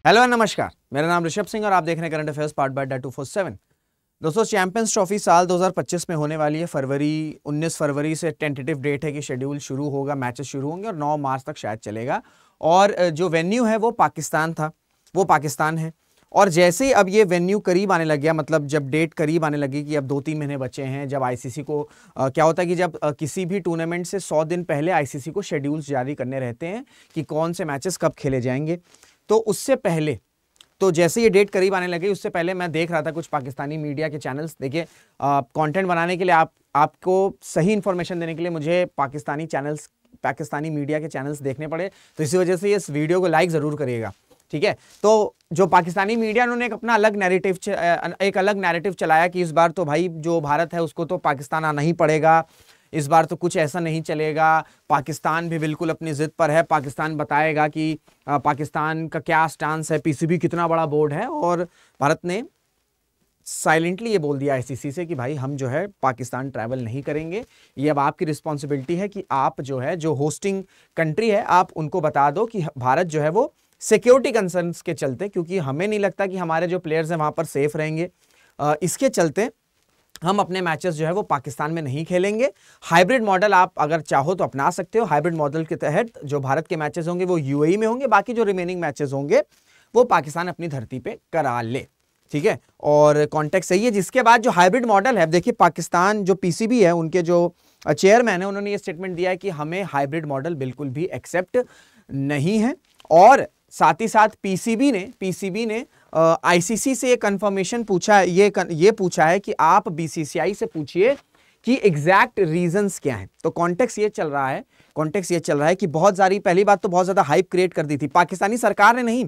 Hello नमस्कार, मेरा नाम ऋषभ सिंह और आप देख रहे हैं करंट अफेयर्स पार्ट बाय डा 247। दोस्तों, चैंपियंस ट्रॉफी साल 2025 में होने वाली है। 19 फरवरी से टेंटेटिव डेट है कि शेड्यूल शुरू होगा, मैचेस शुरू होंगे और 9 मार्च तक शायद चलेगा। और जो वेन्यू है वो पाकिस्तान था, वो पाकिस्तान है। और जैसे ही अब ये वेन्यू करीब आने लग गया, मतलब जब डेट करीब आने लगी कि अब 2-3 महीने बचे हैं, जब आईसीसी को क्या होता है कि जब किसी भी टूर्नामेंट से 100 दिन पहले आईसीसी को शेड्यूल्स जारी करने रहते हैं कि कौन से मैचेस कब खेले जाएंगे। तो उससे पहले, तो जैसे ये डेट करीब आने लगी उससे पहले मैं देख रहा था कुछ पाकिस्तानी मीडिया के चैनल्स। देखिए, कंटेंट बनाने के लिए आपको सही इंफॉर्मेशन देने के लिए मुझे पाकिस्तानी मीडिया के चैनल्स देखने पड़े, तो इसी वजह से इस वीडियो को लाइक ज़रूर करिएगा, ठीक है। तो जो पाकिस्तानी मीडिया, उन्होंने एक अलग नैरेटिव चलाया कि इस बार तो भाई जो भारत है उसको तो पाकिस्तान आना ही पड़ेगा, इस बार तो कुछ ऐसा नहीं चलेगा। पाकिस्तान भी बिल्कुल अपनी जिद पर है, पाकिस्तान बताएगा कि पाकिस्तान का क्या स्टांस है, पीसीबी कितना बड़ा बोर्ड है। और भारत ने साइलेंटली ये बोल दिया आईसीसी से कि भाई हम जो है पाकिस्तान ट्रैवल नहीं करेंगे। ये अब आपकी रिस्पॉन्सिबिलिटी है कि आप जो है, जो होस्टिंग कंट्री है, आप उनको बता दो कि भारत जो है वो सिक्योरिटी कंसर्न्स के चलते, क्योंकि हमें नहीं लगता कि हमारे जो प्लेयर्स हैं वहां पर सेफ रहेंगे, इसके चलते हम अपने मैचेस जो है वो पाकिस्तान में नहीं खेलेंगे। हाइब्रिड मॉडल आप अगर चाहो तो अपना सकते हो। हाइब्रिड मॉडल के तहत जो भारत के मैचेस होंगे वो यूएई में होंगे, बाकी जो रिमेनिंग मैचेस होंगे वो पाकिस्तान अपनी धरती पे करा ले, ठीक है। और कॉन्टेक्स्ट सही है। जिसके बाद जो हाइब्रिड मॉडल है, देखिए पाकिस्तान जो पीसीबी है, उनके जो चेयरमैन है, उन्होंने ये स्टेटमेंट दिया है कि हमें हाइब्रिड मॉडल बिल्कुल भी एक्सेप्ट नहीं है। और साथ ही साथ पीसीबी ने आईसीसी से ये कंफर्मेशन पूछा है, ये पूछा है कि आप बीसीसीआई से पूछिए कि एग्जैक्ट रीजंस क्या हैं। तो कॉन्टेक्स्ट ये चल रहा है कि पहली बात तो बहुत ज्यादा हाइप क्रिएट कर दी थी पाकिस्तानी सरकार ने, नहीं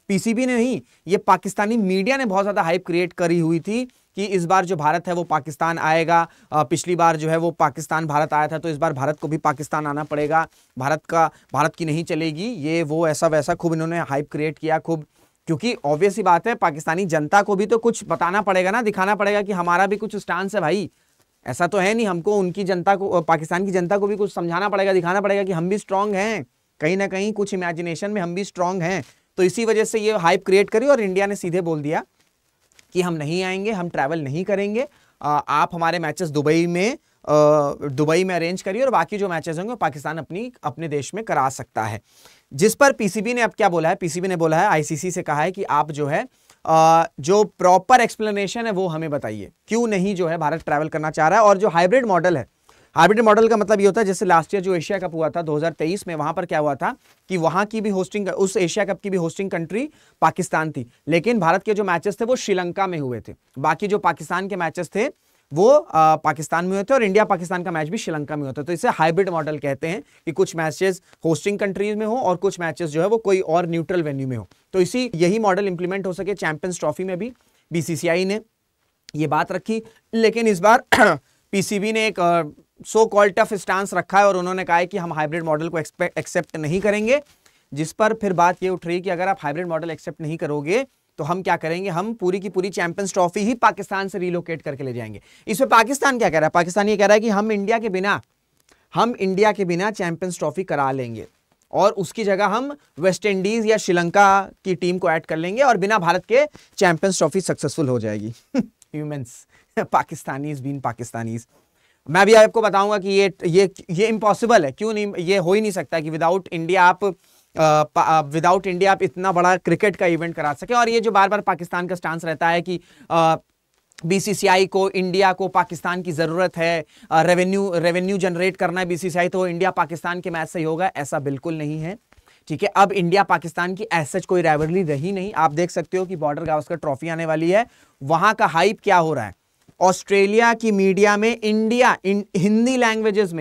पीसीबी ने, नहीं, ये पाकिस्तानी मीडिया ने बहुत ज्यादा हाइप क्रिएट करी हुई थी कि इस बार जो भारत है वो पाकिस्तान आएगा। पिछली बार जो है वो पाकिस्तान भारत आया था, तो इस बार भारत को भी पाकिस्तान आना पड़ेगा, भारत की नहीं चलेगी, ये वो ऐसा वैसा खूब इन्होंने हाइप क्रिएट किया खूब। क्योंकि ऑब्वियस ही बात है, पाकिस्तानी जनता को भी तो कुछ बताना पड़ेगा ना, दिखाना पड़ेगा कि हमारा भी कुछ स्टांस है भाई। ऐसा तो है नहीं, हमको उनकी जनता को, पाकिस्तान की जनता को भी कुछ समझाना पड़ेगा, दिखाना पड़ेगा कि हम भी स्ट्रांग हैं, कहीं ना कहीं कुछ इमेजिनेशन में हम भी स्ट्रांग हैं। तो इसी वजह से ये हाइप क्रिएट करी और इंडिया ने सीधे बोल दिया कि हम नहीं आएंगे, हम ट्रैवल नहीं करेंगे। आप हमारे मैचेस दुबई में अरेंज करिए और बाकी जो मैचेस होंगे पाकिस्तान अपने देश में करा सकता है। जिस पर पीसीबी ने अब क्या बोला है, पीसीबी ने बोला है, आईसीसी से कहा है कि आप जो है जो प्रॉपर एक्सप्लेनेशन है वो हमें बताइए, क्यों नहीं जो है भारत ट्रैवल करना चाह रहा है। और जो हाइब्रिड मॉडल है, हाइब्रिड मॉडल का मतलब ये होता है, जैसे लास्ट ईयर जो एशिया कप हुआ था 2023 में, वहां पर क्या हुआ था कि वहां की भी होस्टिंग, उस एशिया कप की भी होस्टिंग कंट्री पाकिस्तान थी, लेकिन भारत के जो मैचेस थे वो श्रीलंका में हुए थे। बाकी जो पाकिस्तान के मैचेस थे वो पाकिस्तान में होते और इंडिया पाकिस्तान का मैच भी श्रीलंका में होता है। तो इसे हाइब्रिड मॉडल कहते हैं कि कुछ मैचेस होस्टिंग कंट्रीज में हो और कुछ मैचेस जो है वो कोई और न्यूट्रल वेन्यू में हो। तो यही मॉडल इंप्लीमेंट हो सके चैंपियंस ट्रॉफी में भी। बीसीसीआई ने ये बात रखी, लेकिन इस बार पीसीबी ने एक सो कॉल्ड टफ स्टांस रखा है और उन्होंने कहा है कि हम हाइब्रिड मॉडल को एक्सेप्ट नहीं करेंगे। जिस पर फिर बात ये उठ रही है कि अगर आप हाइब्रिड मॉडल एक्सेप्ट नहीं करोगे तो हम क्या करेंगे, हम पूरी की पूरी चैंपियंस ट्रॉफी ही पाकिस्तान से रिलोकेट करके ले जाएंगे। इसमें पाकिस्तान क्या कह रहा है, पाकिस्तान ये कह रहा है कि हम इंडिया के बिना चैंपियंस ट्रॉफी करा लेंगे और उसकी जगह हम वेस्ट इंडीज या श्रीलंका की टीम को ऐड कर लेंगे और बिना भारत के चैंपियंस ट्रॉफी सक्सेसफुल हो जाएगी। Humans, Pakistanis being Pakistanis. मैं भी आपको बताऊंगा कि ये इम्पॉसिबल है, क्यों नहीं, ये हो ही नहीं सकता कि विदाउट इंडिया आप इतना बड़ा क्रिकेट का इवेंट करा सके। और ये जो बार बार पाकिस्तान का स्टांस रहता है कि बीसीसीआई को, इंडिया को पाकिस्तान की जरूरत है, रेवेन्यू जनरेट करना है बीसीसीआई, तो इंडिया पाकिस्तान के मैच से ही होगा, ऐसा बिल्कुल नहीं है, ठीक है। अब इंडिया पाकिस्तान की ऐसा कोई राइवलरी रही नहीं। आप देख सकते हो कि बॉर्डर गावस्कर ट्रॉफी आने वाली है, वहां का हाइप क्या हो रहा है। ऑस्ट्रेलिया की मीडिया में इंडिया हिंदी लैंग्वेजेस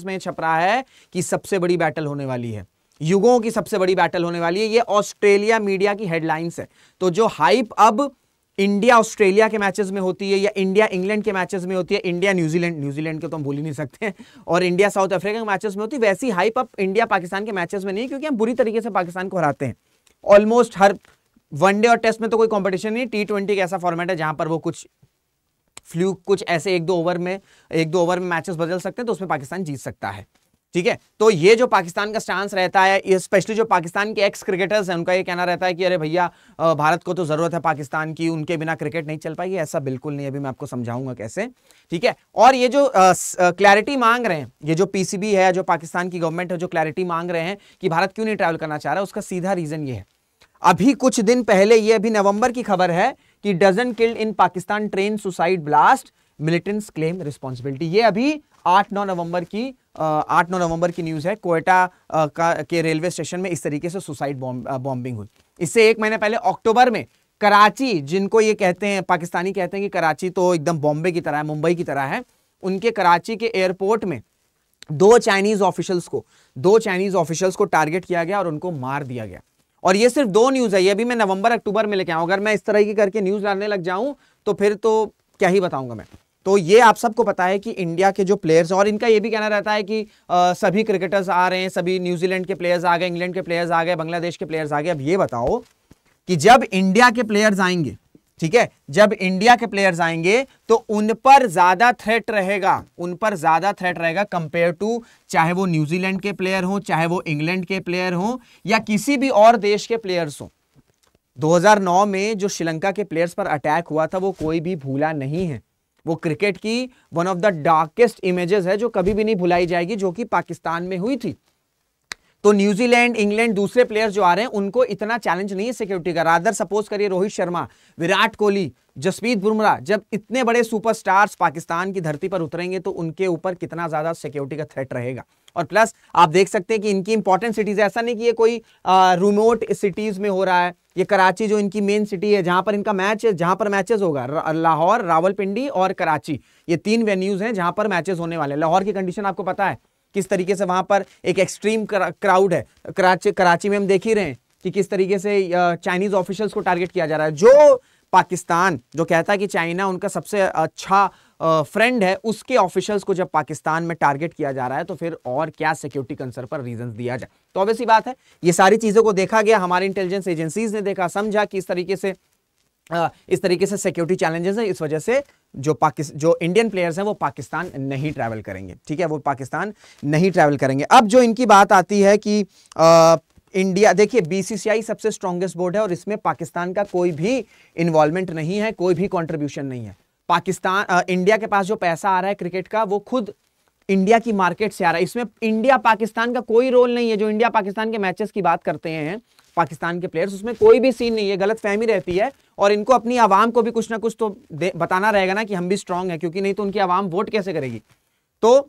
में छप रहा है कि सबसे बड़ी बैटल होने वाली है, युगों की सबसे बड़ी बैटल होने वाली है। ये ऑस्ट्रेलिया मीडिया की हेडलाइंस है। तो जो हाइप अब इंडिया ऑस्ट्रेलिया के मैचेस में होती है या इंडिया इंग्लैंड के मैचेस में होती है, इंडिया न्यूजीलैंड के तो हम भूल ही नहीं सकते हैं, और इंडिया साउथ अफ्रीका के मैचेस में होती है, वैसी हाइप अब इंडिया पाकिस्तान के मैचेस में नहीं, क्योंकि हम बुरी तरीके से पाकिस्तान को हराते हैं। ऑलमोस्ट हर वनडे और टेस्ट में तो कोई कंपटीशन नहीं, T20 एक ऐसा फॉर्मेट है जहां पर वो कुछ ऐसे एक दो ओवर में मैचेस बदल सकते हैं, तो उसमें पाकिस्तान जीत सकता है। ठीक है। तो ये जो पाकिस्तान का स्टांस रहता है, स्पेशली जो पाकिस्तान के एक्स क्रिकेटर्स हैं, उनका ये कहना रहता है कि अरे भैया भारत को तो जरूरत है पाकिस्तान की, उनके बिना क्रिकेट नहीं चल पाएगी। ऐसा बिल्कुल नहीं, अभी मैं आपको समझाऊंगा कैसे, ठीक है। और ये जो क्लैरिटी मांग रहे हैं, ये जो पीसीबी है, जो पाकिस्तान की गवर्नमेंट है, जो क्लैरिटी मांग रहे हैं कि भारत क्यों नहीं ट्रैवल करना चाह रहा है, उसका सीधा रीजन ये है। अभी कुछ दिन पहले, ये अभी नवंबर की खबर है कि dozen killed in Pakistan train suicide blast, militants claim responsibility. ये अभी 8-9 नवंबर की न्यूज है। क्वेटा के रेलवे स्टेशन में इस तरीके से सुसाइड बॉम्बिंग हुई। इससे एक महीने पहले अक्टूबर में कराची, जिनको ये कहते हैं, पाकिस्तानी कहते हैं कि कराची तो एकदम बॉम्बे की तरह है, मुंबई की तरह है, उनके कराची के एयरपोर्ट में दो चाइनीज ऑफिशियल्स को टारगेट किया गया और उनको मार दिया गया। और ये सिर्फ 2 न्यूज है, ये भी मैं नवंबर अक्टूबर में लेके आऊं। अगर मैं इस तरह की करके न्यूज लाने लग जाऊं तो फिर तो क्या ही बताऊंगा मैं। तो ये आप सबको पता है कि इंडिया के जो प्लेयर्स, और इनका ये भी कहना रहता है कि सभी क्रिकेटर्स आ रहे हैं, सभी न्यूजीलैंड के प्लेयर्स आ गए, इंग्लैंड के प्लेयर्स आ गए, बांग्लादेश के प्लेयर्स आ गए। अब ये बताओ कि जब इंडिया के प्लेयर्स आएंगे, ठीक है, जब इंडिया के प्लेयर्स आएंगे तो उन पर ज्यादा थ्रेट रहेगा कंपेयर टू, चाहे वो न्यूजीलैंड के प्लेयर हो, चाहे वो इंग्लैंड के प्लेयर हो, या किसी भी और देश के प्लेयर्स हो। 2009 में जो श्रीलंका के प्लेयर्स पर अटैक हुआ था, वो कोई भी भूला नहीं है। वो क्रिकेट की one of the darkest images है जो कभी भी नहीं भुलाई जाएगी, जो कि पाकिस्तान में हुई थी। तो न्यूजीलैंड, इंग्लैंड, दूसरे प्लेयर्स जो आ रहे हैं, उनको इतना चैलेंज नहीं है सिक्योरिटी का। रादर सपोज करिए रोहित शर्मा, विराट कोहली, जसप्रीत बुमराह, जब इतने बड़े सुपरस्टार्स पाकिस्तान की धरती पर उतरेंगे तो उनके ऊपर कितना ज्यादा सिक्योरिटी का थ्रेट रहेगा। और प्लस आप देख सकते हैं कि इनकी इंपॉर्टेंट सिटीज, ऐसा नहीं कि ये कोई रिमोट सिटीज में हो रहा है। ये कराची जो इनकी मेन सिटी है, जहां पर इनका मैच है, जहां पर मैचेस होगा, लाहौर, रावलपिंडी और कराची, ये 3 वेन्यूज हैं जहां पर मैचेस होने वाले हैं। लाहौर की कंडीशन आपको पता है किस तरीके से, वहां पर एक एक्सट्रीम क्राउड है। कराची में हम देख ही रहे हैं कि किस तरीके से चाइनीज ऑफिशियल्स को टारगेट किया जा रहा है। जो पाकिस्तान जो कहता है कि चाइना उनका सबसे अच्छा फ्रेंड है, उसके ऑफिशियल्स को जब पाकिस्तान में टारगेट किया जा रहा है तो फिर और क्या सिक्योरिटी कंसर्न पर रीजंस दिया जाए। तो ऑब्वियसली बात है, ये सारी चीजों को देखा गया, हमारी इंटेलिजेंस एजेंसीज ने देखा, समझा कि इस तरीके से सिक्योरिटी चैलेंजेस है। इस वजह से जो इंडियन प्लेयर्स हैं वो पाकिस्तान नहीं ट्रैवल करेंगे, ठीक है, वो पाकिस्तान नहीं ट्रैवल करेंगे। अब जो इनकी बात आती है कि इंडिया, देखिए बीसीसीआई सबसे स्ट्रॉन्गेस्ट बोर्ड है और इसमें पाकिस्तान का कोई भी इन्वॉल्वमेंट नहीं है, कोई भी कंट्रीब्यूशन नहीं है। इंडिया के पास जो पैसा आ रहा है क्रिकेट का, वो खुद इंडिया की मार्केट से आ रहा है। इसमें इंडिया पाकिस्तान का कोई रोल नहीं है। जो इंडिया पाकिस्तान के मैचेस की बात करते हैं पाकिस्तान के प्लेयर्स, उसमें कोई भी सीन नहीं है, गलतफहमी रहती है। और इनको अपनी आवाम को भी कुछ ना कुछ तो बताना रहेगा ना कि हम भी स्ट्रांग हैं, क्योंकि नहीं तो उनकी आवाम वोट कैसे करेगी। तो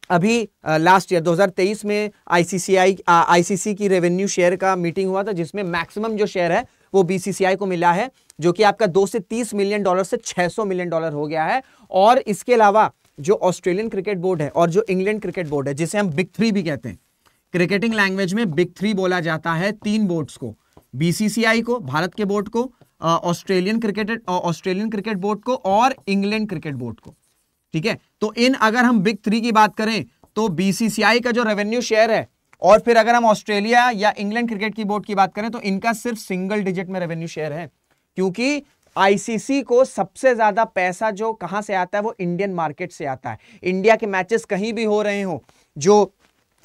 अभी लास्ट ईयर 2023 में आईसीसी की रेवेन्यू शेयर का मीटिंग हुआ था, जिसमें मैक्सिमम जो शेयर है वो बीसीसीआई को मिला है, जो कि आपका 2 से 30 मिलियन डॉलर से 600 मिलियन डॉलर हो गया है। और इसके अलावा जो ऑस्ट्रेलियन क्रिकेट बोर्ड है और जो इंग्लैंड क्रिकेट बोर्ड है, जिसे हम बिग 3 भी कहते हैं, क्रिकेटिंग लैंग्वेज में बिग 3 बोला जाता है 3 बोर्ड्स को, बीसीसीआई को, भारत के बोर्ड को, ऑस्ट्रेलियन क्रिकेट बोर्ड को और इंग्लैंड क्रिकेट बोर्ड को, ठीक है। तो अगर हम बिग 3 की बात करें तो बीसीसीआई का जो रेवेन्यू शेयर है, और फिर अगर हम ऑस्ट्रेलिया या इंग्लैंड क्रिकेट की बोर्ड की बात करें तो इनका सिर्फ सिंगल डिजिट में रेवेन्यू शेयर है, क्योंकि आईसीसी को सबसे ज्यादा पैसा जो कहां से आता है वो इंडियन मार्केट से आता है। इंडिया के मैचेस कहीं भी हो रहे हो, जो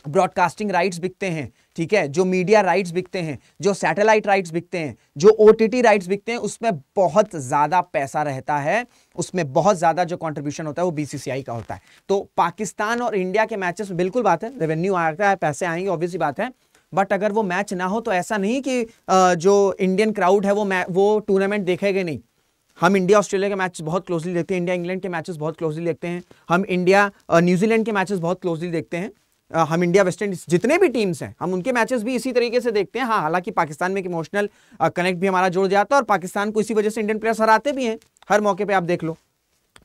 ब्रॉडकास्टिंग राइट्स बिकते हैं, ठीक है, जो मीडिया राइट्स बिकते हैं, जो सैटेलाइट राइट्स बिकते हैं, जो ओटीटी राइट्स बिकते हैं, उसमें बहुत ज्यादा पैसा रहता है, उसमें बहुत ज्यादा जो कंट्रीब्यूशन होता है वो बीसीसीआई का होता है। तो पाकिस्तान और इंडिया के मैचेस में बिल्कुल बात है, रेवेन्यू आता है, पैसे आएंगे, ऑब्वियसली बात है। बट अगर वो मैच ना हो तो ऐसा नहीं कि जो इंडियन क्राउड है वो टूर्नामेंट देखेगा नहीं। हम इंडिया ऑस्ट्रेलिया के मैच बहुत क्लोजली देखते हैं, इंडिया इंग्लैंड के मैचेस बहुत क्लोजली देखते हैं, हम इंडिया न्यूजीलैंड के मैचेस बहुत क्लोजली देखते हैं, हम इंडिया वेस्ट इंडीज जितने भी टीम्स हैं हम उनके मैचेस भी इसी तरीके से देखते हैं। हाँ, हालांकि पाकिस्तान में एक इमोशनल कनेक्ट भी हमारा जुड़ जाता है और पाकिस्तान को इसी वजह से इंडियन प्लेयर्स हराते भी हैं हर मौके पे, आप देख लो।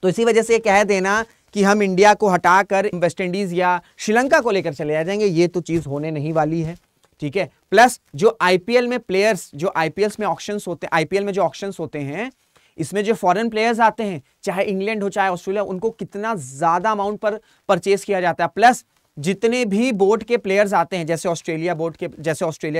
तो इसी वजह से कह देना कि हम इंडिया को हटाकर वेस्ट इंडीज या श्रीलंका को लेकर चले जाएंगे, ये तो चीज होने नहीं वाली है, ठीक है। प्लस जो आईपीएल में प्लेयर्स, जो आईपीएल में ऑक्शंस होते हैं, आईपीएल में जो ऑक्शंस होते हैं, इसमें जो फॉरेन प्लेयर्स आते हैं, चाहे इंग्लैंड हो चाहे ऑस्ट्रेलिया, उनको कितना ज्यादा अमाउंट पर परचेज किया जाता है। प्लस जितने भी बोर्ड के प्लेयर्स आते हैं, जैसे ऑस्ट्रेलिया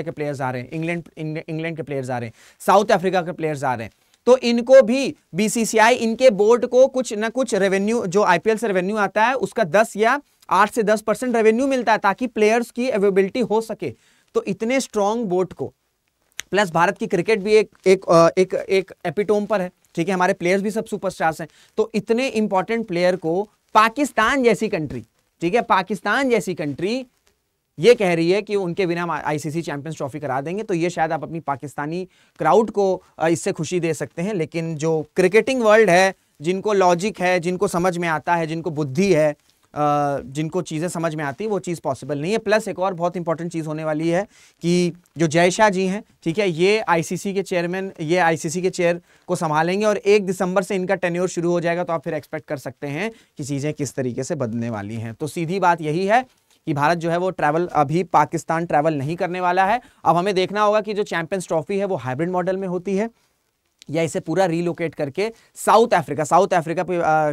के प्लेयर्स आ रहे हैं, इंग्लैंड के प्लेयर्स आ रहे हैं, साउथ अफ्रीका के प्लेयर्स आ रहे हैं, तो इनको भी बीसीसीआई, इनके बोर्ड को कुछ ना कुछ रेवेन्यू, जो आईपीएल से रेवेन्यू आता है उसका 10 या 8 से 10% रेवेन्यू मिलता है ताकि प्लेयर्स की अवेलेबिलिटी हो सके। तो इतने स्ट्रांग बोर्ड को, प्लस भारत की क्रिकेट भी एक एपिटोम पर है, ठीक है, हमारे प्लेयर्स भी सब सुपरस्टार्स हैं, तो इतने इंपॉर्टेंट प्लेयर को पाकिस्तान जैसी कंट्री, ठीक है, पाकिस्तान जैसी कंट्री ये कह रही है कि उनके बिना हम आईसीसी चैंपियंस ट्रॉफी करा देंगे, तो ये शायद आप अपनी पाकिस्तानी क्राउड को इससे खुशी दे सकते हैं। लेकिन जो क्रिकेटिंग वर्ल्ड है, जिनको लॉजिक है, जिनको समझ में आता है, जिनको बुद्धि है, जिनको चीज़ें समझ में आती है, वो चीज़ पॉसिबल नहीं है। प्लस एक और बहुत इंपॉर्टेंट चीज़ होने वाली है कि जो जय शाह जी हैं, ठीक है, ये आईसीसी के चेयरमैन, ये आईसीसी के चेयर को संभालेंगे और 1 दिसंबर से इनका टेन्योर शुरू हो जाएगा। तो आप फिर एक्सपेक्ट कर सकते हैं कि चीज़ें किस तरीके से बदलने वाली हैं। तो सीधी बात यही है कि भारत जो है वो ट्रैवल, अभी पाकिस्तान ट्रैवल नहीं करने वाला है। अब हमें देखना होगा कि जो चैंपियंस ट्रॉफी है वो हाइब्रिड मॉडल में होती है या इसे पूरा रीलोकेट करके साउथ अफ्रीका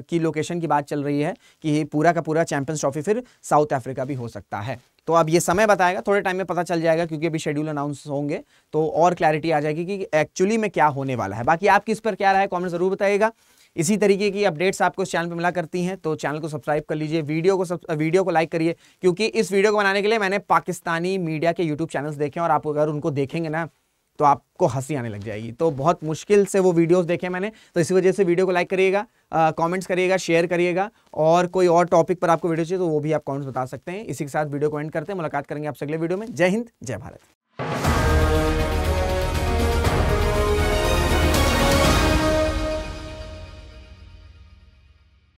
की लोकेशन की बात चल रही है कि पूरा का पूरा चैंपियंस ट्रॉफी फिर साउथ अफ्रीका भी हो सकता है। तो अब ये समय बताएगा, थोड़े टाइम में पता चल जाएगा, क्योंकि अभी शेड्यूल अनाउंस होंगे तो और क्लैरिटी आ जाएगी कि एक्चुअली में क्या होने वाला है। बाकी आपकी इस पर क्या राय है, कमेंट जरूर बताइएगा। इसी तरीके की अपडेट्स आपको इस चैनल पर मिला करती हैं, तो चैनल को सब्सक्राइब कर लीजिए, वीडियो को लाइक करिए, क्योंकि इस वीडियो को बनाने के लिए मैंने पाकिस्तानी मीडिया के यूट्यूब चैनल्स देखे और आप अगर उनको देखेंगे ना तो आपको हंसी आने लग जाएगी। तो बहुत मुश्किल से वो वीडियोस देखे मैंने, तो इसी वजह से वीडियो को लाइक करिएगा, कमेंट्स करिएगा, शेयर करिएगा, और कोई और टॉपिक पर आपको वीडियो चाहिए तो वो भी आप कमेंट्स बता सकते हैं। इसी के साथ वीडियो को एंड करते हैं, मुलाकात करेंगे आपसे अगले वीडियो में। जय हिंद, जय भारत।